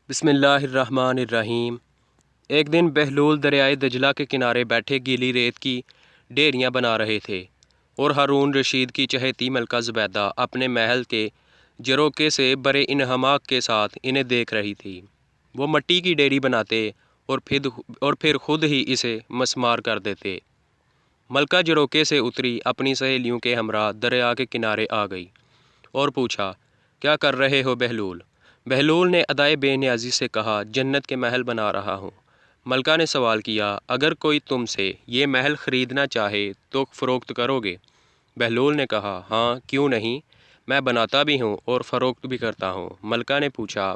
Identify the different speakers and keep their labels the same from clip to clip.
Speaker 1: بسم اللہ الرحمن الرحیم۔ ایک دن بہلول دریائے دجلہ کے کنارے بیٹھے گیلی ریت کی ڈھیریاں بنا رہے تھے اور ہارون رشید کی چہیتی ملکہ زبیدہ اپنے محل کے جروکے سے بڑے انہماک کے ساتھ انہیں دیکھ رہی تھی۔ وہ مٹی کی ڈھیری بناتے اور پھر خود ہی اسے مسمار کر دیتے۔ ملکہ جروکے سے اتری، اپنی سہیلیوں کے ہمراہ دریا کے کنارے آ گئی اور پوچھا، کیا کر رہے ہو بہلول؟ بہلول نے ادائے بے نیازی سے کہا، جنت کے محل بنا رہا ہوں۔ ملکہ نے سوال کیا، اگر کوئی تم سے یہ محل خریدنا چاہے تو فروخت کرو گے؟ بہلول نے کہا، ہاں کیوں نہیں، میں بناتا بھی ہوں اور فروخت بھی کرتا ہوں۔ ملکہ نے پوچھا،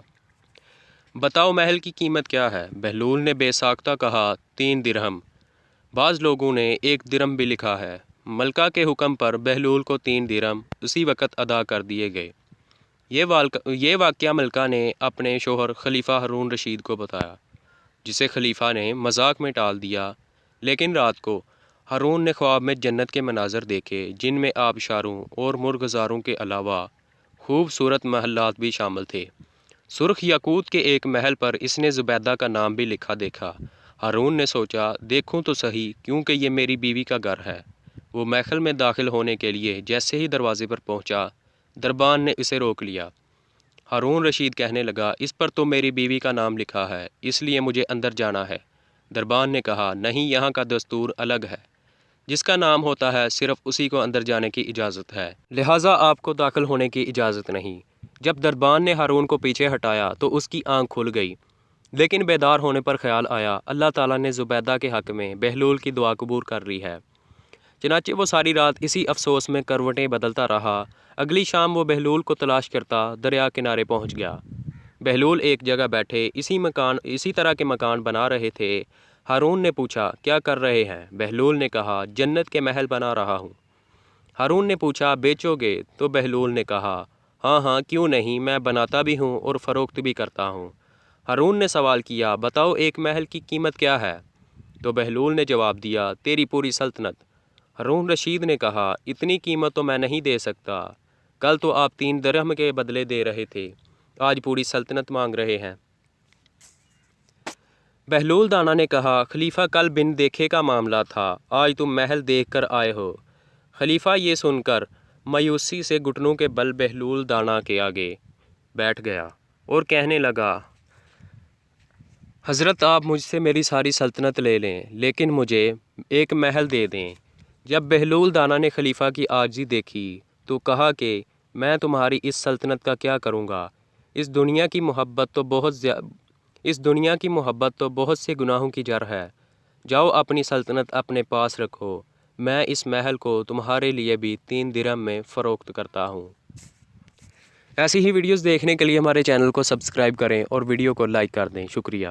Speaker 1: بتاؤ محل کی قیمت کیا ہے؟ بہلول نے بے ساختہ کہا، 3 درہم۔ بعض لوگوں نے 1 درہم بھی لکھا ہے۔ ملکہ کے حکم پر بہلول کو 3 درہم اسی وقت ادا کر دیے گئے۔ یہ واقعہ ملکہ نے اپنے شوہر خلیفہ ہارون رشید کو بتایا، جسے خلیفہ نے مذاق میں ٹال دیا۔ لیکن رات کو ہارون نے خواب میں جنت کے مناظر دیکھے، جن میں آبشاروں اور مرغزاروں کے علاوہ خوبصورت محلات بھی شامل تھے۔ سرخ یاقوت کے ایک محل پر اس نے زبیدہ کا نام بھی لکھا دیکھا۔ ہارون نے سوچا، دیکھوں تو صحیح، کیونکہ یہ میری بیوی کا گھر ہے۔ وہ محل میں داخل ہونے کے لیے جیسے ہی دروازے پر پہنچا، دربان نے اسے روک لیا۔ ہارون رشید کہنے لگا، اس پر تو میری بیوی کا نام لکھا ہے، اس لیے مجھے اندر جانا ہے۔ دربان نے کہا، نہیں، یہاں کا دستور الگ ہے، جس کا نام ہوتا ہے صرف اسی کو اندر جانے کی اجازت ہے، لہٰذا آپ کو داخل ہونے کی اجازت نہیں۔ جب دربان نے ہارون کو پیچھے ہٹایا تو اس کی آنکھ کھل گئی، لیکن بیدار ہونے پر خیال آیا، اللہ تعالیٰ نے زبیدہ کے حق میں بہلول کی دعا قبول کر لی ہے۔ چنانچہ وہ ساری رات اسی افسوس میں کروٹیں بدلتا رہا۔ اگلی شام وہ بہلول کو تلاش کرتا دریا کنارے پہنچ گیا۔ بہلول ایک جگہ بیٹھے اسی طرح کے مکان بنا رہے تھے۔ ہارون نے پوچھا، کیا کر رہے ہیں؟ بہلول نے کہا، جنت کے محل بنا رہا ہوں۔ ہارون نے پوچھا، بیچو گے؟ تو بہلول نے کہا، ہاں ہاں کیوں نہیں، میں بناتا بھی ہوں اور فروخت بھی کرتا ہوں۔ ہارون نے سوال کیا، بتاؤ ایک محل کی قیمت کیا ہے؟ تو بہلول نے جواب دیا، تیری پوری سلطنت۔ ہارون رشید نے کہا، اتنی قیمت تو میں نہیں دے سکتا، کل تو آپ 3 درہم کے بدلے دے رہے تھے، آج پوری سلطنت مانگ رہے ہیں۔ بہلول دانا نے کہا، خلیفہ کل بن دیکھے کا معاملہ تھا، آج تم محل دیکھ کر آئے ہو۔ خلیفہ یہ سن کر مایوسی سے گھٹنوں کے بل بہلول دانا کے آگے بیٹھ گیا اور کہنے لگا، حضرت آپ مجھ سے میری ساری سلطنت لے لیں، لیکن مجھے ایک محل دے دیں۔ جب بہلول دانا نے خلیفہ کی عاجزی دیکھی تو کہا کہ میں تمہاری اس سلطنت کا کیا کروں گا؟ اس دنیا کی محبت تو بہت سے گناہوں کی جڑ ہے۔ جاؤ اپنی سلطنت اپنے پاس رکھو، میں اس محل کو تمہارے لیے بھی 3 درہم میں فروخت کرتا ہوں۔ ایسی ہی ویڈیوز دیکھنے کے لیے ہمارے چینل کو سبسکرائب کریں اور ویڈیو کو لائک کر دیں۔ شکریہ۔